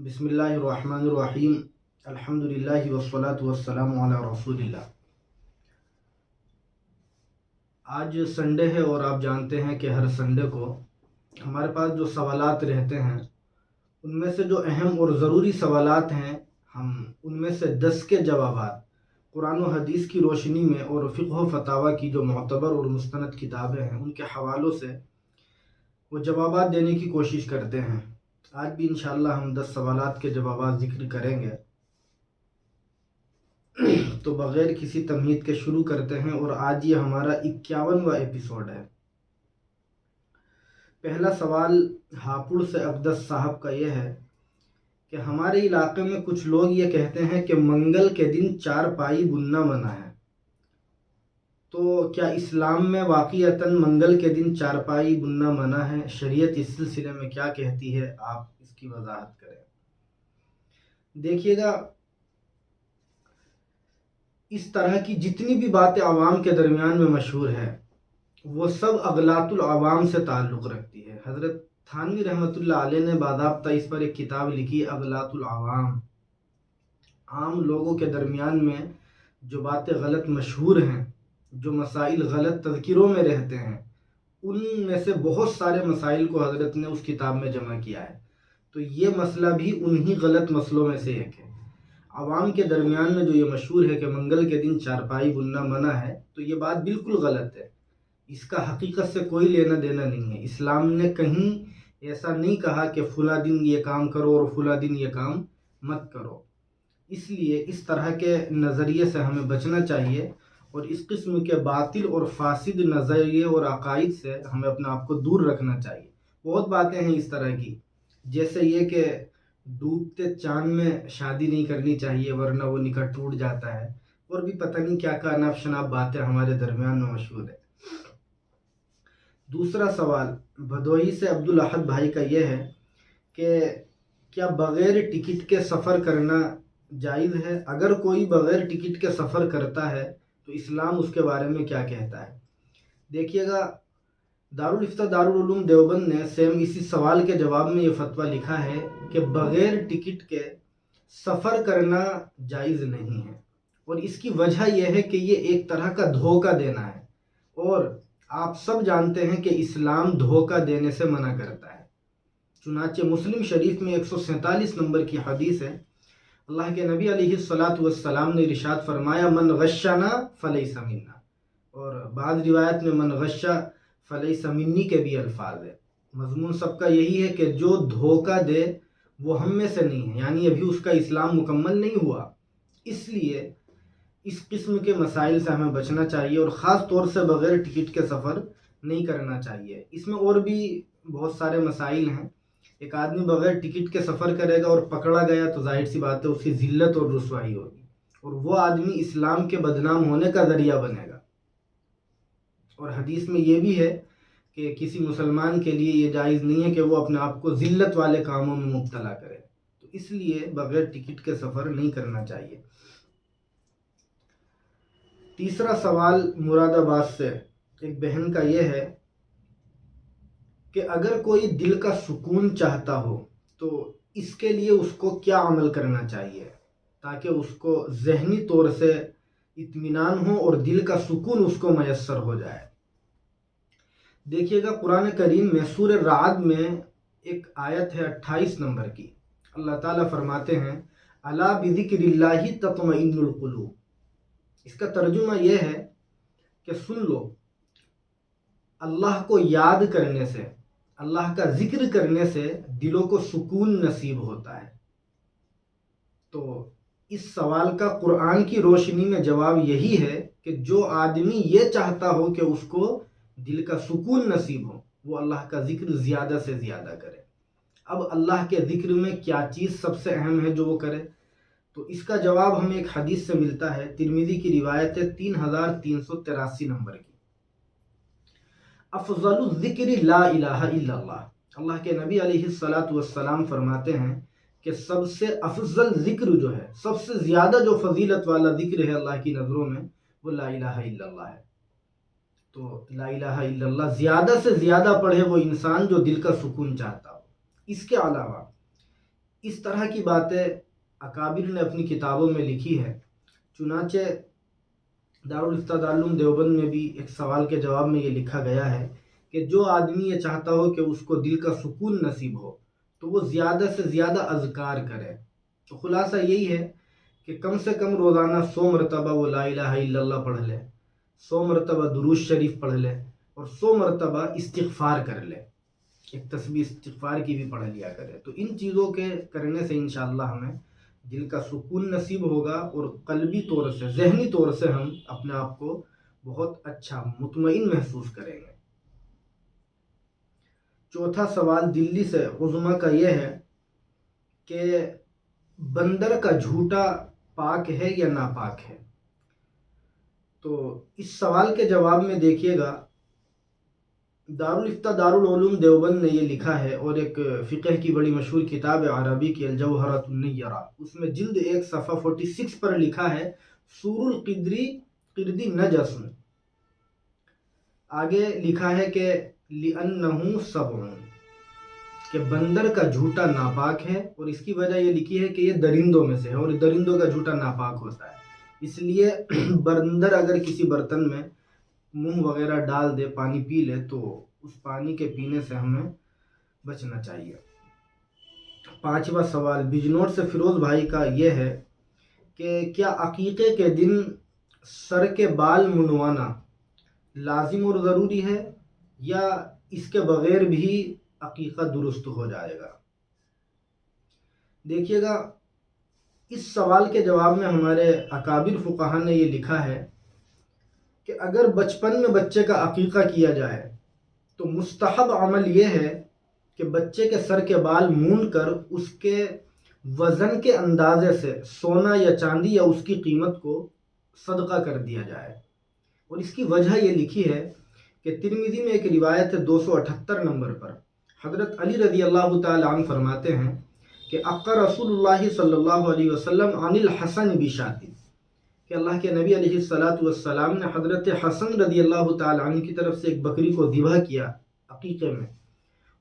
بسم اللہ الرحمن الرحیم الحمدللہ والصلاة والسلام علی رسول اللہ۔ آج سنڈے ہے اور آپ جانتے ہیں کہ ہر سنڈے کو ہمارے پاس جو سوالات رہتے ہیں ان میں سے جو اہم اور ضروری سوالات ہیں ہم ان میں سے 10 کے جوابات قرآن و حدیث کی روشنی میں اور فقہ و فتاویٰ کی جو معتبر اور مستند کتابیں ہیں ان کے حوالوں سے وہ جوابات دینے کی کوشش کرتے ہیں۔ آج بھی انشاءاللہ ہم 10 سوالات کے جوابات ذکر کریں گے۔ تو بغیر کسی تمہید کے شروع کرتے ہیں اور آج یہ ہمارا 51واں ایپیسوڈ ہے۔ پہلا سوال ہاپوڑ سے اقدس صاحب کا یہ ہے کہ ہمارے علاقے میں کچھ لوگ یہ کہتے ہیں کہ منگل کے دن چارپائی بننا منع ہے، تو کیا اسلام میں واقعتاً منگل کے دن چارپائی بننا منع ہے؟ شریعت اس سلسلے میں کیا کہتی ہے؟ آپ اس کی وضاحت کریں۔ دیکھیے گا، اس طرح کی جتنی بھی باتیں عوام کے درمیان میں مشہور ہے وہ سب اغلاط العوام سے تعلق رکھتی ہے۔ حضرت تھانوی رحمۃ اللہ علیہ نے باضابطہ اس پر ایک کتاب لکھی، اغلاط العوام۔ عام لوگوں کے درمیان میں جو باتیں غلط مشہور ہیں، جو مسائل غلط تذکروں میں رہتے ہیں، ان میں سے بہت سارے مسائل کو حضرت نے اس کتاب میں جمع کیا ہے۔ تو یہ مسئلہ بھی انہی غلط مسئلوں میں سے ایک ہے۔ عوام کے درمیان میں جو یہ مشہور ہے کہ منگل کے دن چارپائی بننا منع ہے، تو یہ بات بالکل غلط ہے۔ اس کا حقیقت سے کوئی لینا دینا نہیں ہے۔ اسلام نے کہیں ایسا نہیں کہا کہ فلاں دن یہ کام کرو اور فلاں دن یہ کام مت کرو۔ اس لیے اس طرح کے نظریے سے ہمیں بچنا چاہیے اور اس قسم کے باطل اور فاسد نظریے اور عقائد سے ہمیں اپنے آپ کو دور رکھنا چاہیے۔ بہت باتیں ہیں اس طرح کی، جیسے یہ کہ ڈوبتے چاند میں شادی نہیں کرنی چاہیے ورنہ وہ نکاح ٹوٹ جاتا ہے، اور بھی پتہ نہیں کیا کیا ناپ شناپ باتیں ہمارے درمیان میں مشہور ہے۔ دوسرا سوال بھدوئی سے عبدالاحد بھائی کا یہ ہے کہ کیا بغیر ٹکٹ کے سفر کرنا جائز ہے؟ اگر کوئی بغیر ٹکٹ کے سفر کرتا ہے تو اسلام اس کے بارے میں کیا کہتا ہے؟ دیکھیے گا، دارالفتہ دارالعلوم دیوبند نے سیم اسی سوال کے جواب میں یہ فتویٰ لکھا ہے کہ بغیر ٹکٹ کے سفر کرنا جائز نہیں ہے، اور اس کی وجہ یہ ہے کہ یہ ایک طرح کا دھوکہ دینا ہے، اور آپ سب جانتے ہیں کہ اسلام دھوکہ دینے سے منع کرتا ہے۔ چنانچہ مسلم شریف میں 147 نمبر کی حدیث ہے، اللہ کے نبی علیہ السلام نے ارشاد فرمایا، من غشنا فلیس منا، اور بعض روایت میں من غشا فلیس منی کے بھی الفاظ ہے۔ مضمون سب کا یہی ہے کہ جو دھوکہ دے وہ ہم میں سے نہیں ہے، یعنی ابھی اس کا اسلام مکمل نہیں ہوا۔ اس لیے اس قسم کے مسائل سے ہمیں بچنا چاہیے، اور خاص طور سے بغیر ٹکٹ کے سفر نہیں کرنا چاہیے۔ اس میں اور بھی بہت سارے مسائل ہیں۔ ایک آدمی بغیر ٹکٹ کے سفر کرے گا اور پکڑا گیا تو ظاہر سی بات ہے اس کی ذلت اور رسوائی ہوگی، اور وہ آدمی اسلام کے بدنام ہونے کا ذریعہ بنے گا۔ اور حدیث میں یہ بھی ہے کہ کسی مسلمان کے لیے یہ جائز نہیں ہے کہ وہ اپنے آپ کو ذلت والے کاموں میں مبتلا کرے، تو اس لیے بغیر ٹکٹ کے سفر نہیں کرنا چاہیے۔ تیسرا سوال مراد آباد سے ایک بہن کا یہ ہے کہ اگر کوئی دل کا سکون چاہتا ہو تو اس کے لیے اس کو کیا عمل کرنا چاہیے تاکہ اس کو ذہنی طور سے اطمینان ہو اور دل کا سکون اس کو میسر ہو جائے؟ دیکھیے گا، قرآن کریم میں سورہ رعد میں ایک آیت ہے 28 نمبر کی، اللہ تعالیٰ فرماتے ہیں، الا بذکر اللہ تطمئن القلوب۔ اس کا ترجمہ یہ ہے کہ سن لو، اللہ کو یاد کرنے سے، اللہ کا ذکر کرنے سے دلوں کو سکون نصیب ہوتا ہے۔ تو اس سوال کا قرآن کی روشنی میں جواب یہی ہے کہ جو آدمی یہ چاہتا ہو کہ اس کو دل کا سکون نصیب ہو، وہ اللہ کا ذکر زیادہ سے زیادہ کرے۔ اب اللہ کے ذکر میں کیا چیز سب سے اہم ہے جو وہ کرے؟ تو اس کا جواب ہمیں ایک حدیث سے ملتا ہے، ترمذی کی روایت ہے 3383 نمبر کی، افضل الذکر لا الہ الا اللہ۔ اللہ کے نبی علیہ السلام فرماتے ہیں کہ سب سے افضل ذکر جو ہے، سب سے زیادہ جو فضیلت والا ذکر ہے اللہ کی نظروں میں، وہ لا الہ الا اللہ ہے۔ تو لا الہ الا اللہ زیادہ سے زیادہ پڑھے وہ انسان جو دل کا سکون چاہتا ہو۔ اس کے علاوہ اس طرح کی باتیں اکابر نے اپنی کتابوں میں لکھی ہے۔ چنانچہ دارالفتہ دارالعلوم دیوبند میں بھی ایک سوال کے جواب میں یہ لکھا گیا ہے کہ جو آدمی یہ چاہتا ہو کہ اس کو دل کا سکون نصیب ہو تو وہ زیادہ سے زیادہ اذکار کرے۔ تو خلاصہ یہی ہے کہ کم سے کم روزانہ 100 مرتبہ وہ لا الہ الا اللہ پڑھ لے، 100 مرتبہ درود شریف پڑھ لے، اور 100 مرتبہ استغفار کر لے، ایک تسبیح استغفار کی بھی پڑھ لیا کرے۔ تو ان چیزوں کے کرنے سے انشاءاللہ ہمیں دل کا سکون نصیب ہوگا، اور قلبی طور سے، ذہنی طور سے ہم اپنے آپ کو بہت اچھا مطمئن محسوس کریں گے۔ چوتھا سوال دلی سے عظما کا یہ ہے کہ بندر کا جھوٹا پاک ہے یا ناپاک ہے؟ تو اس سوال کے جواب میں دیکھیے گا، دارالفتہ دارالعلوم دیوبند نے یہ لکھا ہے، اور ایک فقہ کی بڑی مشہور کتاب ہے عربی کی الجوہرۃ النیرہ، اس میں جلد 1 صفحہ 46 پر لکھا ہے سور القردی نجس، آگے لکھا ہے کہ لِأَنَّهُ سَبْعٌ، کہ بندر کا جھوٹا ناپاک ہے، اور اس کی وجہ یہ لکھی ہے کہ یہ درندوں میں سے ہے، اور درندوں کا جھوٹا ناپاک ہوتا ہے۔ اس لیے بندر اگر کسی برتن میں منہ وغیرہ ڈال دے، پانی پی لے، تو اس پانی کے پینے سے ہمیں بچنا چاہیے۔ پانچواں سوال بجنور سے فیروز بھائی کا یہ ہے کہ کیا عقیقے کے دن سر کے بال منڈوانا لازم اور ضروری ہے، یا اس کے بغیر بھی عقیقہ درست ہو جائے گا؟ دیکھیے گا، اس سوال کے جواب میں ہمارے اکابر فقہا نے یہ لکھا ہے کہ اگر بچپن میں بچے کا عقیقہ کیا جائے تو مستحب عمل یہ ہے کہ بچے کے سر کے بال مونڈ کر اس کے وزن کے اندازے سے سونا یا چاندی یا اس کی قیمت کو صدقہ کر دیا جائے۔ اور اس کی وجہ یہ لکھی ہے کہ ترمذی میں ایک روایت ہے 278 نمبر پر، حضرت علی رضی اللہ تعالی عنہ فرماتے ہیں کہ اقر رسول اللہ صلی اللہ علیہ وسلم عن الحسن بشات، کہ اللہ کے نبی علیہ السلام نے حضرت حسن رضی اللہ تعالی عنہ کی طرف سے ایک بکری کو ذبح کیا عقیقے میں،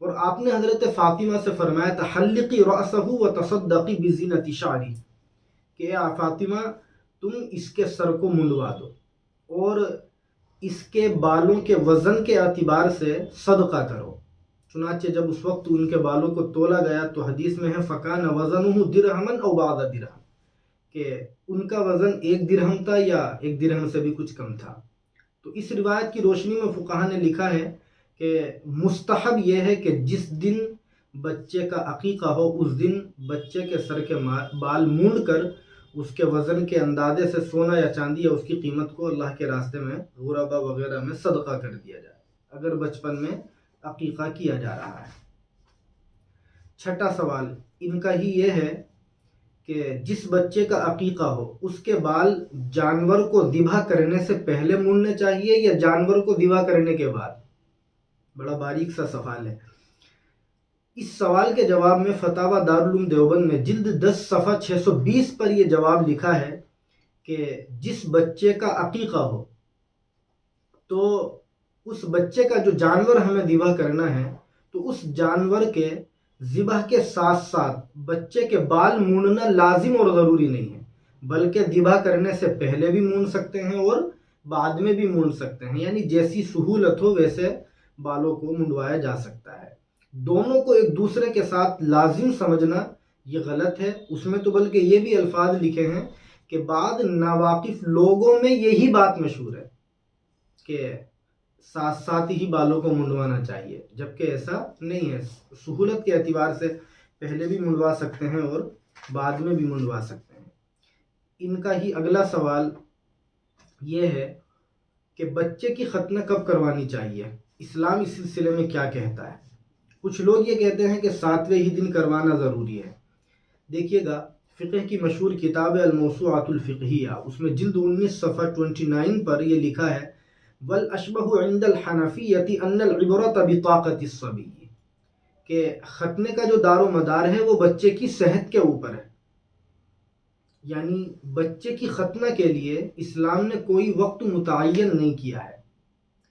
اور آپ نے حضرت فاطمہ سے فرمایا تحلقی رأسہ وتصدقی بزینت شعری، کہ اے فاطمہ تم اس کے سر کو منڈوا دو اور اس کے بالوں کے وزن کے اعتبار سے صدقہ کرو۔ چنانچہ جب اس وقت ان کے بالوں کو تولا گیا تو حدیث میں ہے فَكَانَ وَزَنُهُ دِرْهَمًا أَوْ بَعْضَ دِرْهَمٍ، کہ ان کا وزن 1 درہم تھا یا 1 درہم سے بھی کچھ کم تھا۔ تو اس روایت کی روشنی میں فقہا نے لکھا ہے کہ مستحب یہ ہے کہ جس دن بچے کا عقیقہ ہو اس دن بچے کے سر کے بال مونڈ کر اس کے وزن کے اندازے سے سونا یا چاندی یا اس کی قیمت کو اللہ کے راستے میں غربا وغیرہ میں صدقہ کر دیا جائے، اگر بچپن میں عقیقہ کیا جا رہا ہے۔ چھٹا سوال ان کا ہی یہ ہے کہ جس بچے کا عقیقہ ہو اس کے بال جانور کو ذبح کرنے سے پہلے مونڈنے چاہیے یا جانور کو ذبح کرنے کے بعد؟ بڑا باریک سا سوال ہے۔ اس سوال کے جواب میں فتاوی دارالعلوم دیوبند میں جلد 10 صفحہ 620 پر یہ جواب لکھا ہے کہ جس بچے کا عقیقہ ہو تو اس بچے کا جو جانور ہمیں ذبح کرنا ہے تو اس جانور کے ذبح کے ساتھ ساتھ بچے کے بال مونڈنا لازم اور ضروری نہیں ہے، بلکہ ذبح کرنے سے پہلے بھی مونڈ سکتے ہیں اور بعد میں بھی مونڈ سکتے ہیں، یعنی جیسی سہولت ہو ویسے بالوں کو منڈوایا جا سکتا ہے۔ دونوں کو ایک دوسرے کے ساتھ لازم سمجھنا یہ غلط ہے۔ اس میں تو بلکہ یہ بھی الفاظ لکھے ہیں کہ بعض ناواقف لوگوں میں یہی بات مشہور ہے کہ ساتھ ساتھ ہی بالوں کو منڈوانا چاہیے، جبکہ ایسا نہیں ہے۔ سہولت کے اعتبار سے پہلے بھی منڈوا سکتے ہیں اور بعد میں بھی منڈوا سکتے ہیں۔ ان کا ہی اگلا سوال یہ ہے کہ بچے کی ختنہ کب کروانی چاہیے، اسلام اس سلسلے میں کیا کہتا ہے؟ کچھ لوگ یہ کہتے ہیں کہ 7ویں ہی دن کروانا ضروری ہے۔ دیکھیے گا، فقہ کی مشہور کتاب الموسوعۃ الفقہیہ، اس میں جلد 19 صفحہ 29 پر یہ لکھا ہے وَالْأَشْبَهُ عِنْدَ الْحَنَفِيَّةِ أَنَّ الْعِبْرَةَ بِطَاقَةِ الصَّبِيِّ، کہ ختنے کا جو دار و مدار ہے وہ بچے کی صحت کے اوپر ہے، یعنی بچے کی ختنہ کے لیے اسلام نے کوئی وقت متعین نہیں کیا ہے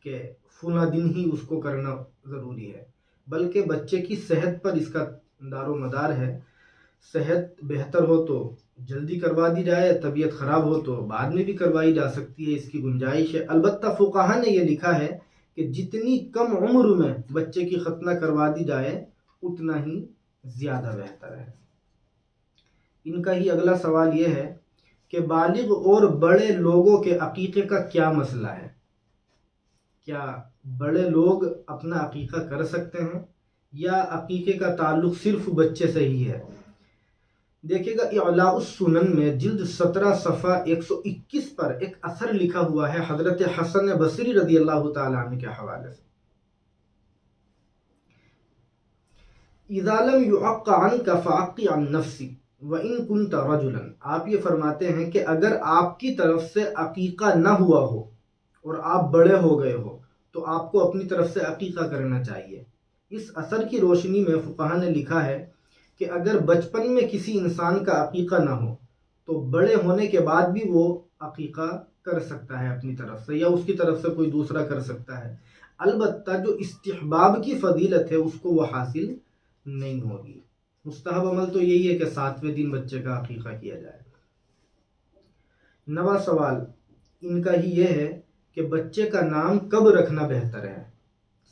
کہ فلاں دن ہی اس کو کرنا ضروری ہے، بلکہ بچے کی صحت پر اس کا دار و مدار ہے۔ صحت بہتر ہو تو جلدی کروا دی جائے، طبیعت خراب ہو تو بعد میں بھی کروائی جا سکتی ہے، اس کی گنجائش ہے۔ البتہ فقہا نے یہ لکھا ہے کہ جتنی کم عمر میں بچے کی ختنہ کروا دی جائے اتنا ہی زیادہ بہتر ہے۔ ان کا ہی اگلا سوال یہ ہے کہ بالغ اور بڑے لوگوں کے عقیقے کا کیا مسئلہ ہے؟ کیا بڑے لوگ اپنا عقیقہ کر سکتے ہیں یا عقیقے کا تعلق صرف بچے سے ہی ہے؟ دیکھیے گا اعلاء السنن میں جلد 17 صفحہ 121 پر ایک اثر لکھا ہوا ہے حضرت حسن بصری رضی اللہ تعالیٰ عنہ کے حوالے سے۔ اذا لم يعق عنك فعق عن نفسك وان كنت رجلا، آپ یہ فرماتے ہیں کہ اگر آپ کی طرف سے عقیقہ نہ ہوا ہو اور آپ بڑے ہو گئے ہو تو آپ کو اپنی طرف سے عقیقہ کرنا چاہیے۔ اس اثر کی روشنی میں فقہا نے لکھا ہے کہ اگر بچپن میں کسی انسان کا عقیقہ نہ ہو تو بڑے ہونے کے بعد بھی وہ عقیقہ کر سکتا ہے اپنی طرف سے، یا اس کی طرف سے کوئی دوسرا کر سکتا ہے۔ البتہ جو استحباب کی فضیلت ہے اس کو وہ حاصل نہیں ہوگی۔ مستحب عمل تو یہی ہے کہ 7ویں دن بچے کا عقیقہ کیا جائے۔ نواں سوال ان کا ہی یہ ہے کہ بچے کا نام کب رکھنا بہتر ہے؟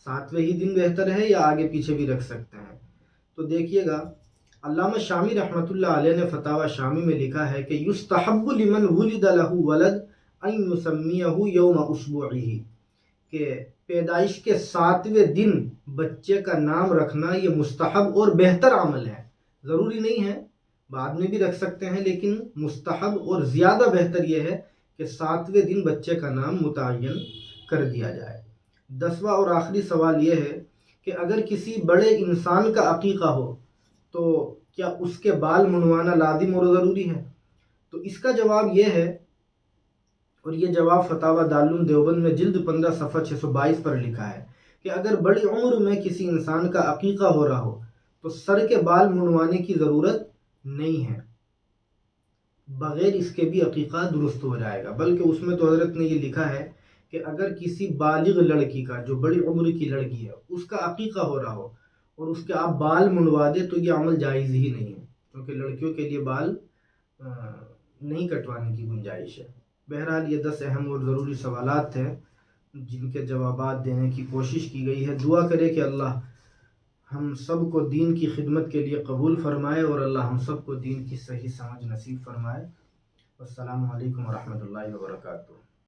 7ویں ہی دن بہتر ہے یا آگے پیچھے بھی رکھ سکتے ہیں؟ تو دیکھیے گا علامہ شامی رحمۃ اللہ علیہ نے فتاوی شامی میں لکھا ہے کہ یستحب لمن ولد له ولد ان یسمیہ یوم اسبوعہ، کہ پیدائش کے 7ویں دن بچے کا نام رکھنا یہ مستحب اور بہتر عمل ہے۔ ضروری نہیں ہے، بعد میں بھی رکھ سکتے ہیں، لیکن مستحب اور زیادہ بہتر یہ ہے کہ 7ویں دن بچے کا نام متعین کر دیا جائے۔ 10واں اور آخری سوال یہ ہے کہ اگر کسی بڑے انسان کا عقیقہ ہو تو کیا اس کے بال منڈوانا لازم اور ضروری ہے؟ تو اس کا جواب یہ ہے، اور یہ جواب فتاوی دارالعلوم دیوبند میں جلد 15 صفحہ 622 پر لکھا ہے کہ اگر بڑی عمر میں کسی انسان کا عقیقہ ہو رہا ہو تو سر کے بال منڈوانے کی ضرورت نہیں ہے، بغیر اس کے بھی عقیقہ درست ہو جائے گا۔ بلکہ اس میں تو حضرت نے یہ لکھا ہے کہ اگر کسی بالغ لڑکی کا، جو بڑی عمر کی لڑکی ہے، اس کا عقیقہ ہو رہا ہو اور اس کے آپ بال منڈوا دے تو یہ عمل جائز ہی نہیں ہے، کیونکہ لڑکیوں کے لیے بال نہیں کٹوانے کی گنجائش ہے۔ بہرحال یہ 10 اہم اور ضروری سوالات ہیں جن کے جوابات دینے کی کوشش کی گئی ہے۔ دعا کرے کہ اللہ ہم سب کو دین کی خدمت کے لیے قبول فرمائے اور اللہ ہم سب کو دین کی صحیح سمجھ نصیب فرمائے۔ السلام علیکم ورحمۃ اللہ وبرکاتہ۔